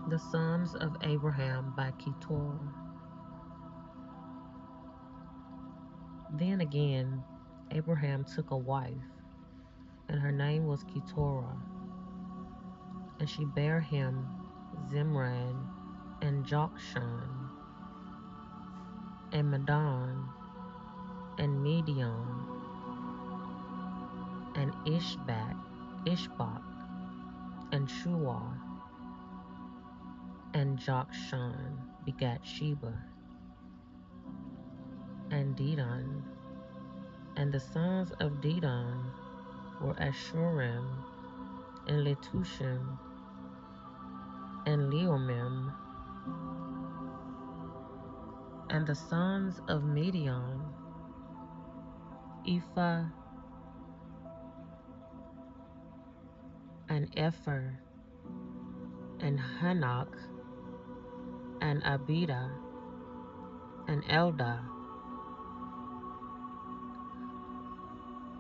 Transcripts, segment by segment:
The sons of Abraham by Keturah. Then again, Abraham took a wife, and her name was Keturah, and she bare him Zimran, and Jokshan, and Madon, and Midian, and Ishbak, and Shuah, and Jokshan begat Sheba, and Dedan. And the sons of Dedan were Ashurim, and Letushim, and Leomim. And the sons of Midian, Ephah, and Epher, and Hanok, and Abida, and Eldah.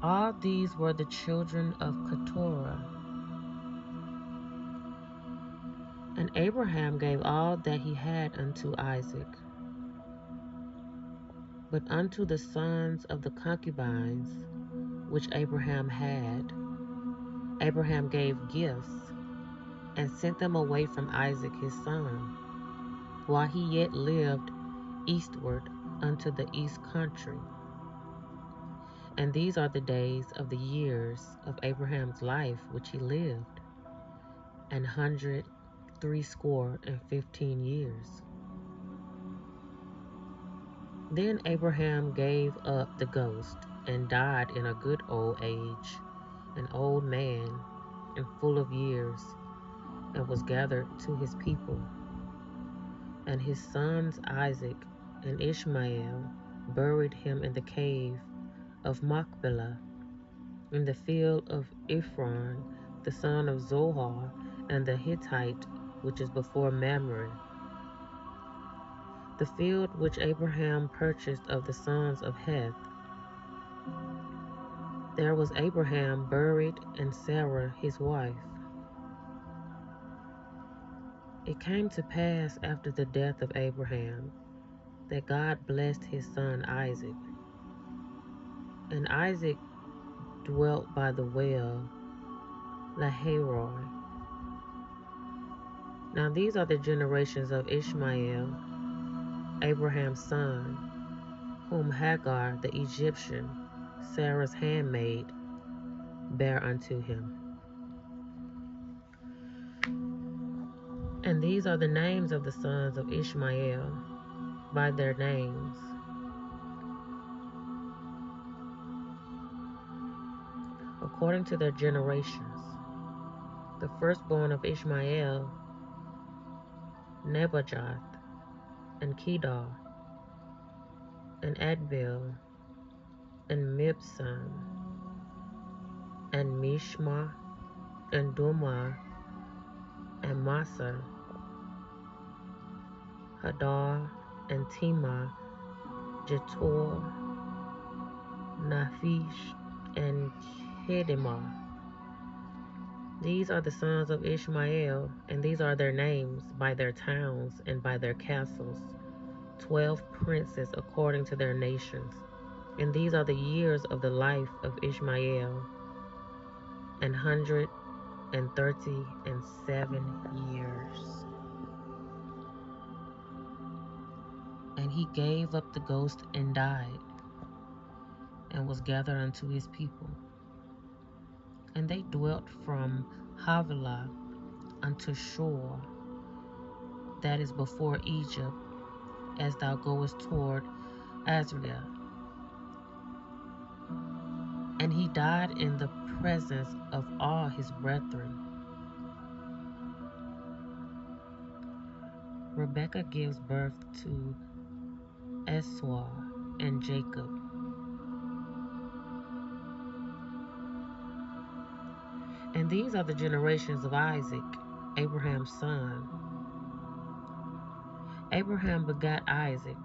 All these were the children of Keturah. And Abraham gave all that he had unto Isaac. But unto the sons of the concubines which Abraham had, Abraham gave gifts, and sent them away from Isaac his son, while he yet lived eastward unto the east country. And these are the days of the years of Abraham's life which he lived, 160 years. Then Abraham gave up the ghost, and died in a good old age, an old man, and full of years, and was gathered to his people. And his sons Isaac and Ishmael buried him in the cave of Machpelah, in the field of Ephron, the son of Zohar, and the Hittite, which is before Mamre, the field which Abraham purchased of the sons of Heth. There was Abraham buried, and Sarah his wife. It came to pass after the death of Abraham, that God blessed his son Isaac. And Isaac dwelt by the well Lahairoi. Now these are the generations of Ishmael, Abraham's son, whom Hagar the Egyptian, Sarah's handmaid, bare unto him. And these are the names of the sons of Ishmael by their names: according to their generations. The firstborn of Ishmael, Nebajoth, and Kedar, and Adbeel, and Mibsam, and Mishma, and Dumah, and Massa, Hadar, and Tema, Jetor, Naphish, and Kedemah. These are the sons of Ishmael, and these are their names by their towns and by their castles, 12 princes according to their nations. And these are the years of the life of Ishmael, 137 years. And he gave up the ghost and died, and was gathered unto his people. And they dwelt from Havilah unto Shur, that is before Egypt, as thou goest toward Azriah. And he died in the presence of all his brethren. Rebekah gives birth to Esau and Jacob. And these are the generations of Isaac, Abraham's son. Abraham begat Isaac,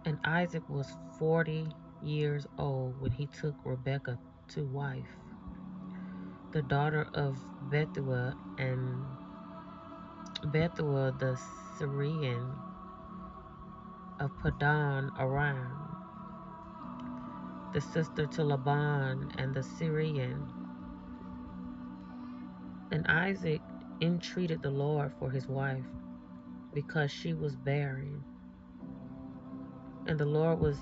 and Isaac was 40 years old when he took Rebekah to wife. the daughter of Bethuel, and Bethuel the Syrian of Paddan Aram, the sister to Laban and the Syrian. And Isaac entreated the Lord for his wife, because she was barren, and the Lord was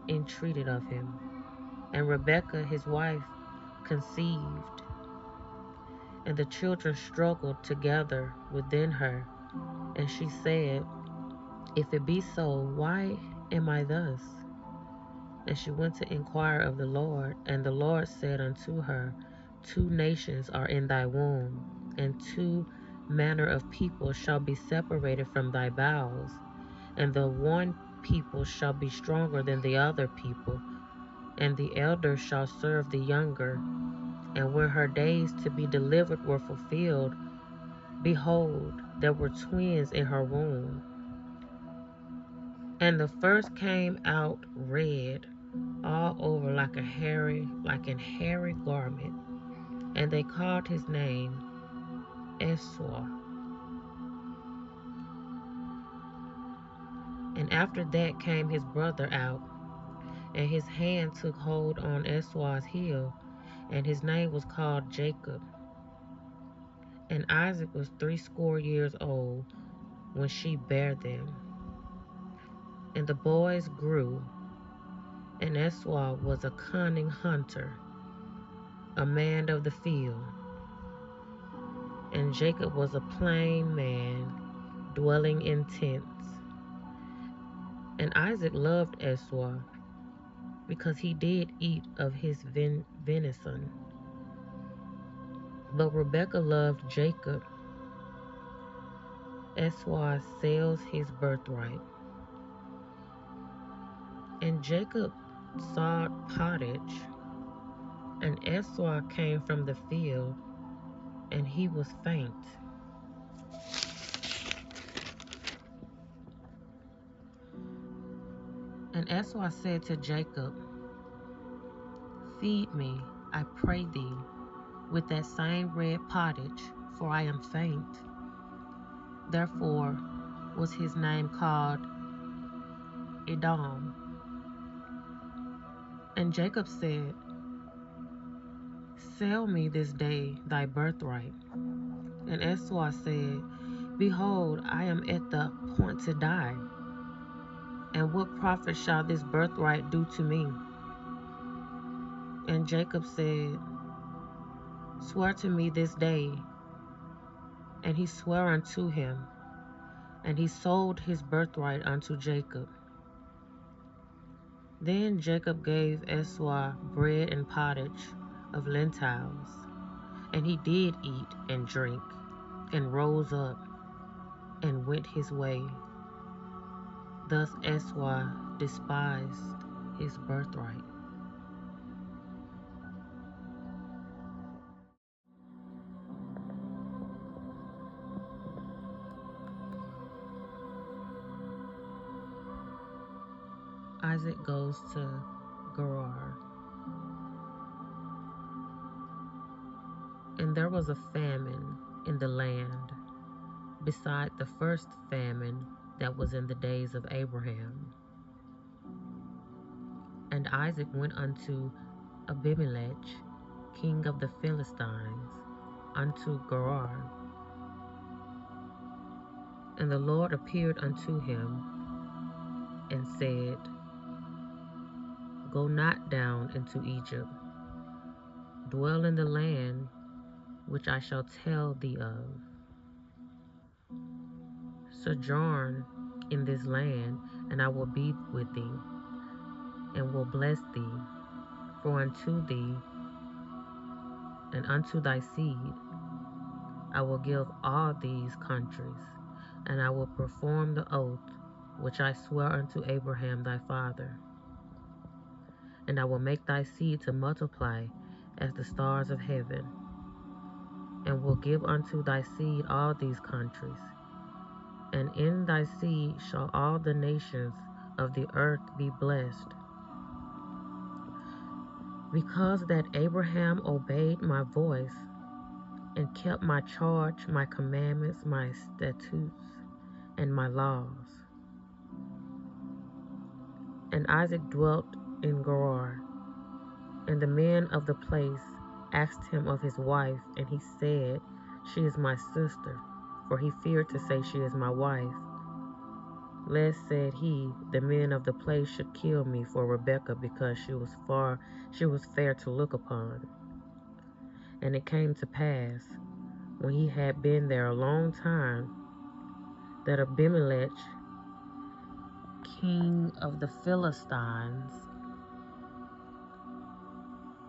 entreated of him. And Rebekah his wife conceived, and the children struggled together within her. And she said, If it be so, why am I thus? And she went to inquire of the Lord, and the Lord said unto her, 2 nations are in thy womb, and 2 manner of people shall be separated from thy bowels, and the one people shall be stronger than the other people, and the elder shall serve the younger. And when her days to be delivered were fulfilled, behold, there were twins in her womb. And the first came out red all over like an hairy garment, and they called his name Esau. And after that came his brother out, and his hand took hold on Esau's heel, and his name was called Jacob. And Isaac was 80 years old when she bare them. And the boys grew, and Esau was a cunning hunter, a man of the field, and Jacob was a plain man, dwelling in tents. And Isaac loved Esau, because he did eat of his venison. But Rebekah loved Jacob. Esau sells his birthright. And Jacob sawed pottage, and Esau came from the field, and he was faint. And Esau said to Jacob, Feed me, I pray thee, with that same red pottage, for I am faint. Therefore was his name called Edom. And Jacob said, Sell me this day thy birthright. And Esau said, Behold, I am at the point to die, and what profit shall this birthright do to me? And Jacob said, Swear to me this day. And he sware unto him, and he sold his birthright unto Jacob. Then Jacob gave Esau bread and pottage of lentils, and he did eat and drink, and rose up, and went his way. Thus Esau despised his birthright. Isaac goes to Gerar. And there was a famine in the land, beside the first famine that was in the days of Abraham. And Isaac went unto Abimelech, king of the Philistines, unto Gerar. And the Lord appeared unto him, and said, Go not down into Egypt. Dwell in the land which I shall tell thee of. Sojourn in this land, and I will be with thee, and will bless thee. For unto thee and unto thy seed I will give all these countries, and I will perform the oath which I sware unto Abraham thy father. And I will make thy seed to multiply as the stars of heaven, and will give unto thy seed all these countries. And in thy seed shall all the nations of the earth be blessed. Because that Abraham obeyed my voice and kept my charge, my commandments, my statutes, and my laws. And Isaac dwelt in Gerar, and the men of the place asked him of his wife, and he said, She is my sister, for he feared to say, She is my wife. Lest, said he, the men of the place should kill me for Rebekah, because she was fair to look upon. And it came to pass, when he had been there a long time, that Abimelech, king of the Philistines,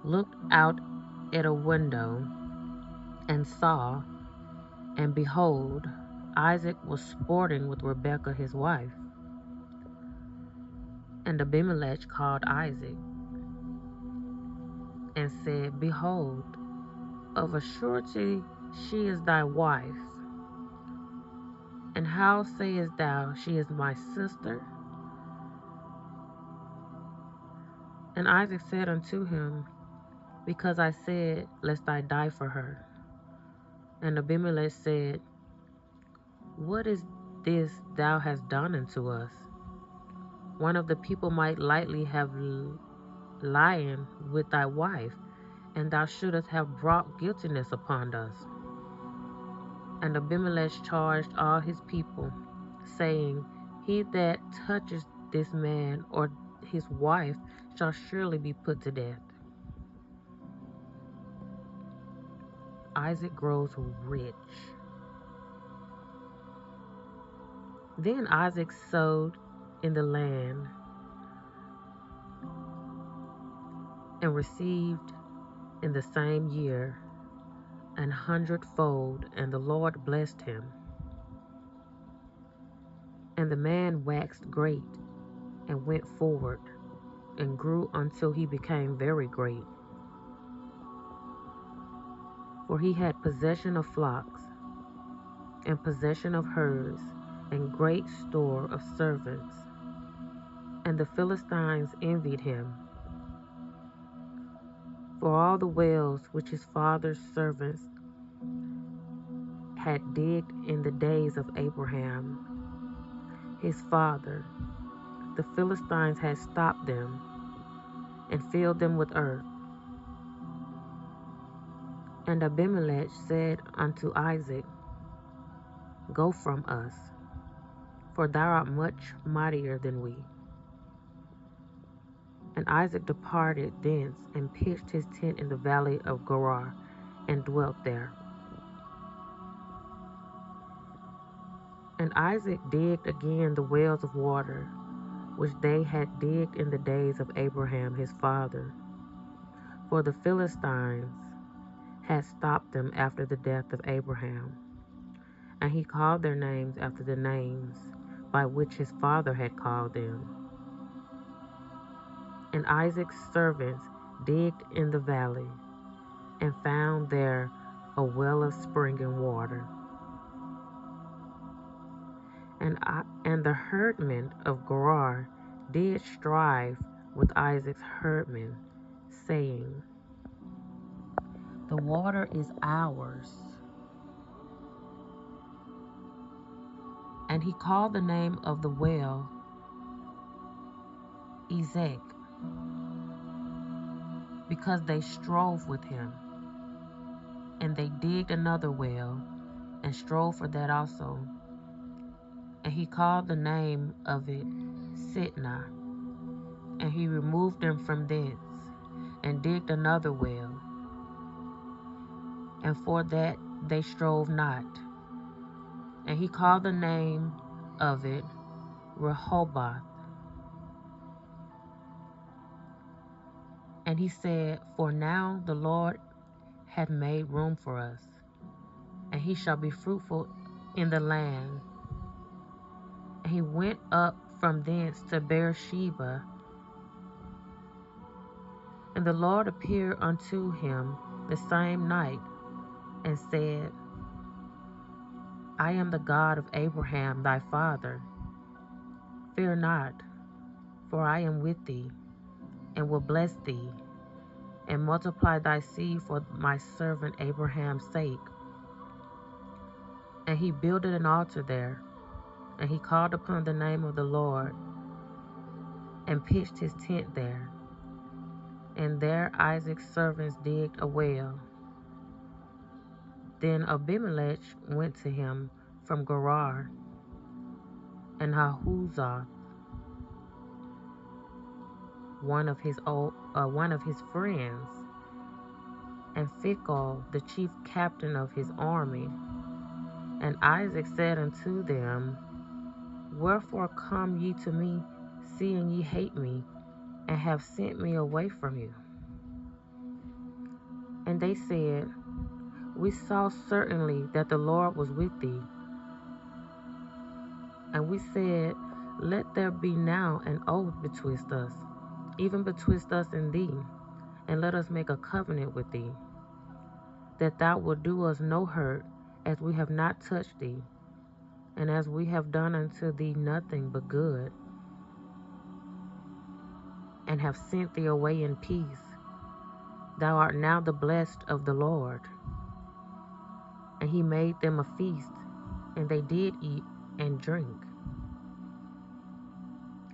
looked out at a window and saw, and behold, Isaac was sporting with Rebekah his wife. And Abimelech called Isaac and said, Behold, of a surety she is thy wife. And how sayest thou, She is my sister? And Isaac said unto him, Because I said, Lest I die for her. And Abimelech said, What is this thou hast done unto us? One of the people might lightly have lain with thy wife, and thou shouldest have brought guiltiness upon us. And Abimelech charged all his people, saying, He that touches this man or his wife shall surely be put to death. Isaac grows rich. Then Isaac sowed in the land and received in the same year 100-fold, and the Lord blessed him. And the man waxed great and went forward and grew until he became very great. For he had possession of flocks and possession of herds and great store of servants. And the Philistines envied him. For all the wells which his father's servants had digged in the days of Abraham, his father, the Philistines had stopped them and filled them with earth. And Abimelech said unto Isaac, Go from us, for thou art much mightier than we. And Isaac departed thence and pitched his tent in the valley of Gerar and dwelt there. And Isaac digged again the wells of water, which they had digged in the days of Abraham his father. For the Philistines had stopped them after the death of Abraham. And he called their names after the names by which his father had called them. And Isaac's servants digged in the valley and found there a well of springing water. And the herdmen of Gerar did strive with Isaac's herdmen, saying, The water is ours. And he called the name of the well Esek, because they strove with him. And they digged another well, and strove for that also. And he called the name of it Sitnah. And he removed them from thence, and digged another well. And for that they strove not. And he called the name of it Rehoboth. And he said, For now the Lord hath made room for us, and he shall be fruitful in the land. And he went up from thence to Beersheba. And the Lord appeared unto him the same night, and said, I am the God of Abraham thy father. Fear not, for I am with thee, and will bless thee, and multiply thy seed for my servant Abraham's sake. And he builded an altar there, and he called upon the name of the Lord, and pitched his tent there. And there Isaac's servants digged a well. Then Abimelech went to him from Gerar, and Ahuzah, one of his friends, and Phicol, the chief captain of his army. And Isaac said unto them, Wherefore come ye to me, seeing ye hate me, and have sent me away from you? And they said, We saw certainly that the Lord was with thee. And we said, Let there be now an oath betwixt us, even betwixt us and thee, and let us make a covenant with thee, that thou wilt do us no hurt, as we have not touched thee, and as we have done unto thee nothing but good, and have sent thee away in peace. Thou art now the blessed of the Lord. And he made them a feast, and they did eat and drink.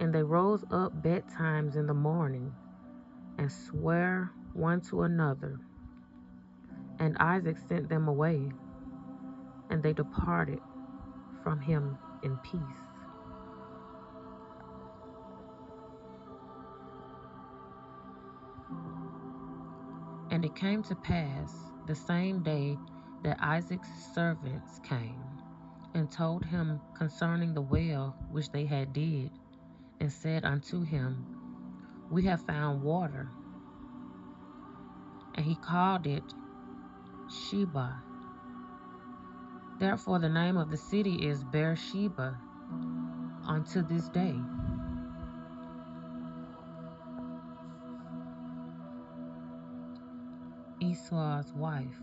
And they rose up betimes in the morning, and sware one to another. And Isaac sent them away, and they departed from him in peace. And it came to pass the same day that Isaac's servants came, and told him concerning the well which they had did, and said unto him, We have found water. And he called it Sheba. Therefore the name of the city is Beersheba unto this day. Esau's wives.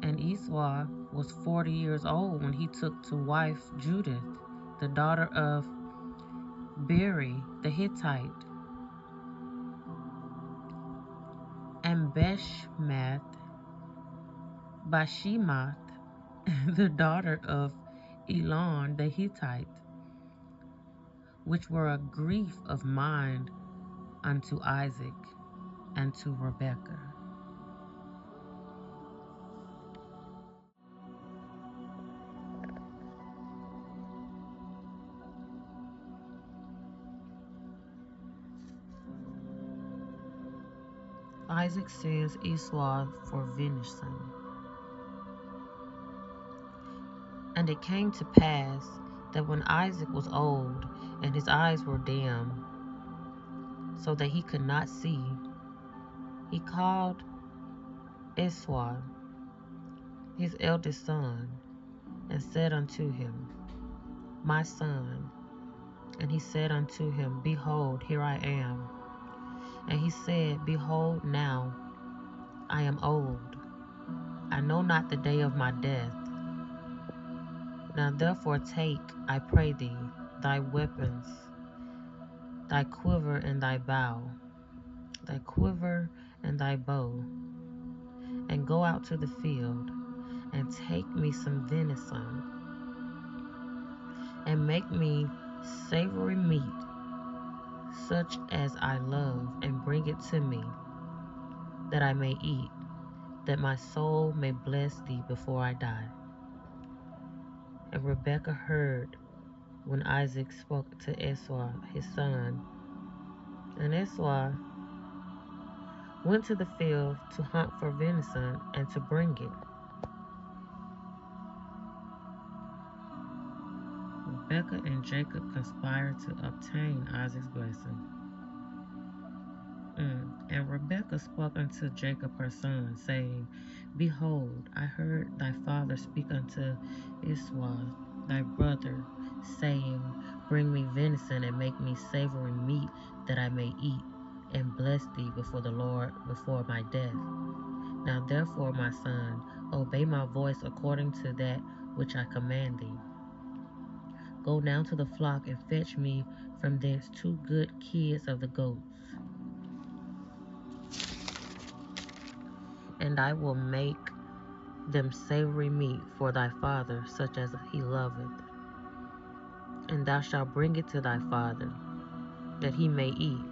And Esau was 40 years old when he took to wife Judith, the daughter of Beeri the Hittite, and Bashemath, the daughter of Elon the Hittite, which were a grief of mind unto Isaac and to Rebekah. Isaac sends Esau for venison. And it came to pass that when Isaac was old, and his eyes were dim, so that he could not see, he called Esau, his eldest son, and said unto him, My son. And he said unto him, Behold, here I am. And he said, Behold, now I am old. I know not the day of my death. Now therefore take, I pray thee, thy weapons, thy quiver and thy bow, thy quiver and thy bow, and go out to the field, and take me some venison, and make me savory meat, such as I love, and bring it to me, that I may eat, that my soul may bless thee before I die. And Rebekah heard when Isaac spoke to Esau his son. And Esau went to the field to hunt for venison and to bring it. Rebekah and Jacob conspired to obtain Isaac's blessing. And Rebekah spoke unto Jacob her son, saying, Behold, I heard thy father speak unto Esau thy brother, saying, Bring me venison, and make me savory meat, that I may eat, and bless thee before the Lord before my death. Now therefore, my son, obey my voice according to that which I command thee. Go down to the flock, and fetch me from thence 2 good kids of the goats, and I will make them savory meat for thy father, such as he loveth. And thou shalt bring it to thy father, that he may eat,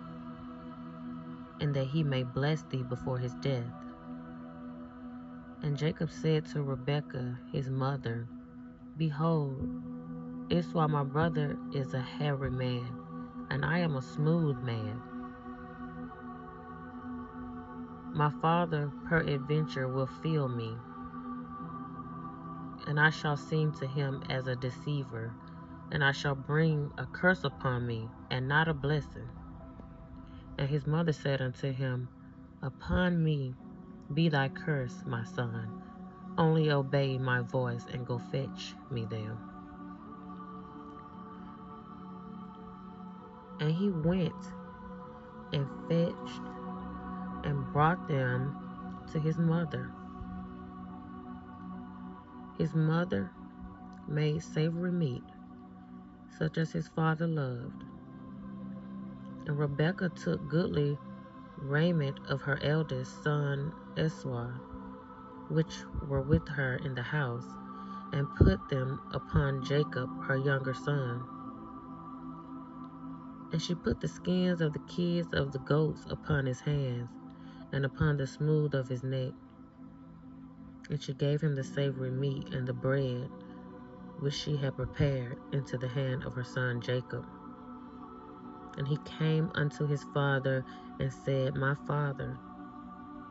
and that he may bless thee before his death. And Jacob said to Rebekah his mother, Behold, Esau my brother is a hairy man, and I am a smooth man. My father peradventure will feel me, and I shall seem to him as a deceiver, and I shall bring a curse upon me, and not a blessing. And his mother said unto him, Upon me be thy curse, my son. Only obey my voice, and go fetch me them. And he went and fetched and brought them to his mother. His mother made savory meat, such as his father loved. And Rebekah took goodly raiment of her eldest son Esau, which were with her in the house, and put them upon Jacob her younger son. And she put the skins of the kids of the goats upon his hands, and upon the smooth of his neck. And she gave him the savory meat and the bread, which she had prepared, into the hand of her son Jacob. And he came unto his father, and said, My father.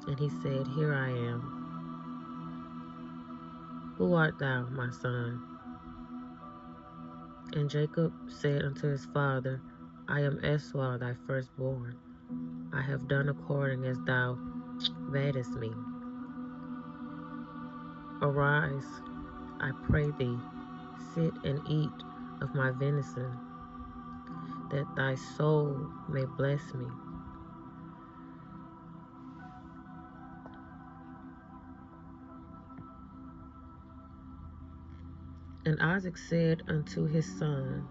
And he said, Here I am. Who art thou, my son? And Jacob said unto his father, I am Esau thy firstborn. I have done according as thou badest me. Arise, I pray thee, sit and eat of my venison, that thy soul may bless me. And Isaac said unto his son,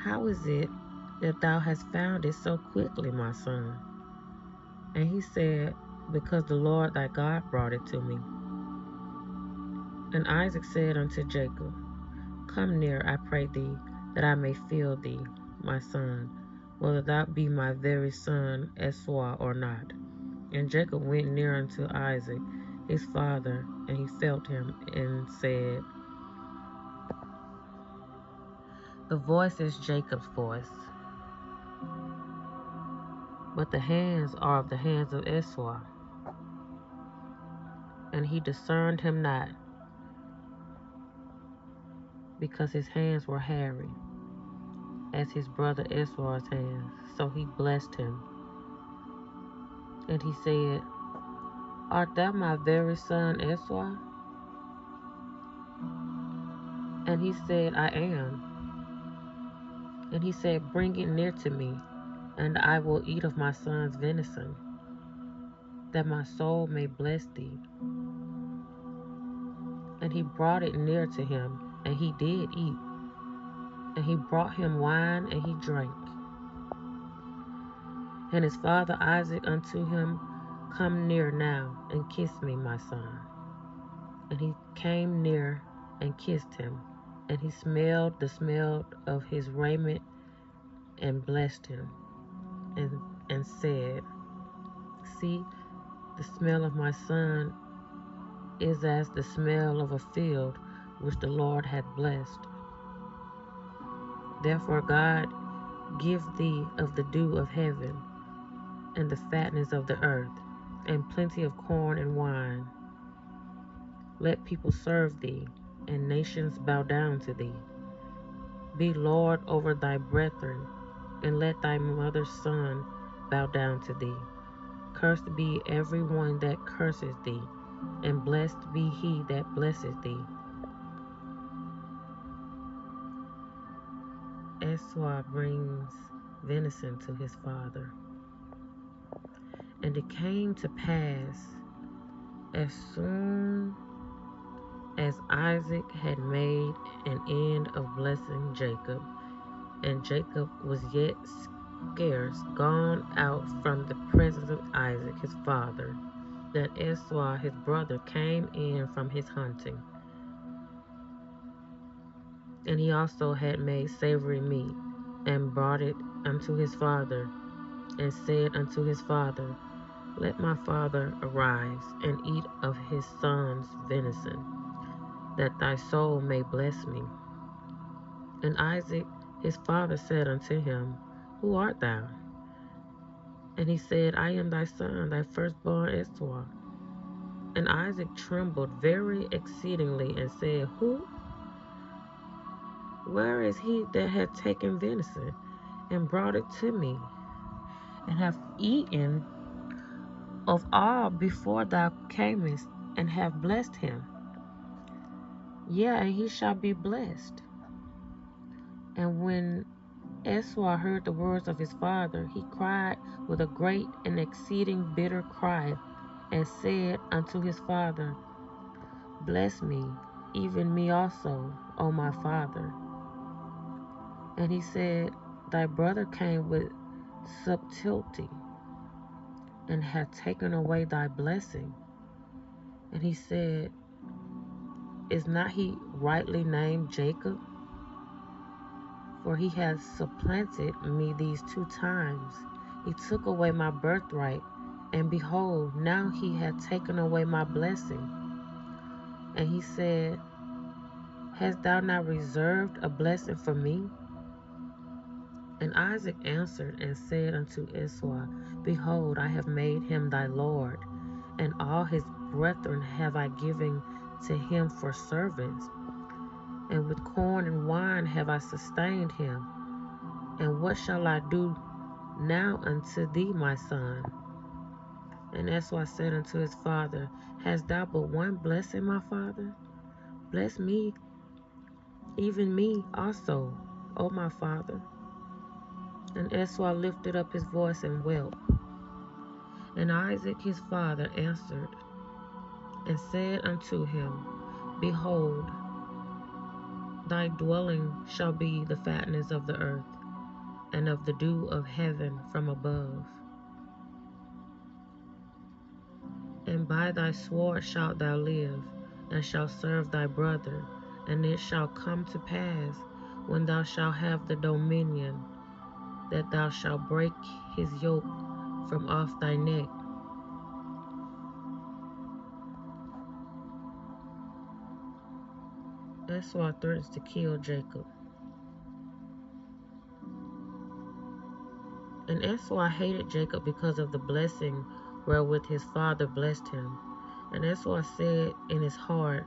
How is it that thou hast found it so quickly, my son? And he said, Because the Lord thy God brought it to me. And Isaac said unto Jacob, Come near, I pray thee, that I may feel thee, my son, whether thou be my very son Esau or not. And Jacob went near unto Isaac, his father, and he felt him, and said, The voice is Jacob's voice, but the hands are of the hands of Esau. And he discerned him not, because his hands were hairy, as his brother Esau's hands. So he blessed him. And he said, Art thou my very son Esau? And he said, I am. And he said, Bring it near to me, and I will eat of my son's venison, that my soul may bless thee. And he brought it near to him, and he did eat. And he brought him wine, and he drank. And his father Isaac unto him, Come near now, and kiss me, my son. And he came near and kissed him. And he smelled the smell of his raiment, and blessed him, and said, See, the smell of my son is as the smell of a field which the Lord hath blessed. Therefore God give thee of the dew of heaven, and the fatness of the earth, and plenty of corn and wine. Let people serve thee, and nations bow down to thee. Be Lord over thy brethren, and let thy mother's son bow down to thee. Cursed be every one that curses thee, and blessed be he that blesseth thee. Esau brings venison to his father. And it came to pass, as soon as Isaac had made an end of blessing Jacob, and Jacob was yet scarce gone out from the presence of Isaac his father, that Esau his brother came in from his hunting. And he also had made savory meat, and brought it unto his father, and said unto his father, Let my father arise, and eat of his son's venison, that thy soul may bless me. And Isaac his father said unto him, Who art thou? And he said, I am thy son, thy firstborn Esau. And Isaac trembled very exceedingly, and said, Where is he that hath taken venison, and brought it to me, and have eaten of all before thou camest, and have blessed him? Yea, and he shall be blessed. And when Esau heard the words of his father, he cried with a great and exceeding bitter cry, and said unto his father, Bless me, even me also, O my father. And he said, Thy brother came with subtlety, and hath taken away thy blessing. And he said, Is not he rightly named Jacob? For he hath supplanted me these 2 times. He took away my birthright, and behold, now he hath taken away my blessing. And he said, Hast thou not reserved a blessing for me? And Isaac answered and said unto Esau, Behold, I have made him thy lord, and all his brethren have I given to him for servants, and with corn and wine have I sustained him. And what shall I do now unto thee, my son? And Esau said unto his father, Hast thou but one blessing, my father? Bless me, even me also, O my father. And Esau lifted up his voice and wept. And Isaac his father answered and said unto him, Behold, thy dwelling shall be the fatness of the earth, and of the dew of heaven from above. And by thy sword shalt thou live, and shalt serve thy brother. And it shall come to pass, when thou shalt have the dominion, that thou shalt break his yoke from off thy neck. Esau threatens to kill Jacob. And Esau hated Jacob because of the blessing wherewith his father blessed him. And Esau said in his heart,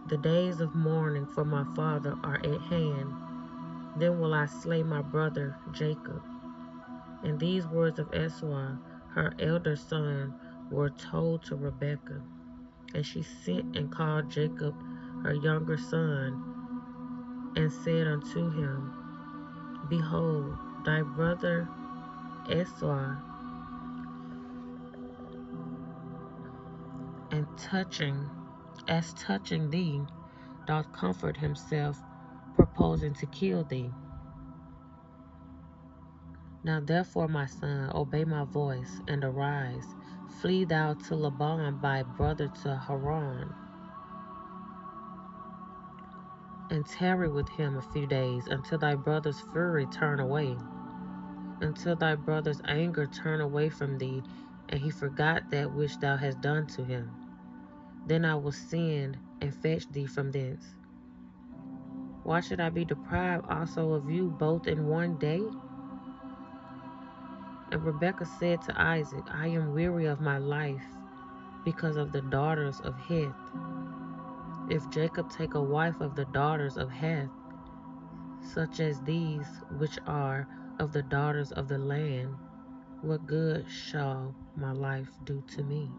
The days of mourning for my father are at hand. Then will I slay my brother Jacob. And these words of Esau, her elder son, were told to Rebekah. And she sent and called Jacob, her younger son, and said unto him, Behold, thy brother Esau, and touching thee, doth comfort himself, purposing to kill thee. Now therefore, my son, obey my voice, and arise. Flee thou to Laban thy brother to Haran, and tarry with him a few days, until thy brother's fury turn away, until thy brother's anger turn away from thee, and he forgot that which thou hast done to him. Then I will send and fetch thee from thence. Why should I be deprived also of you both in one day? And Rebekah said to Isaac, I am weary of my life because of the daughters of Heth. If Jacob take a wife of the daughters of Heth, such as these which are of the daughters of the land, what good shall my life do to me?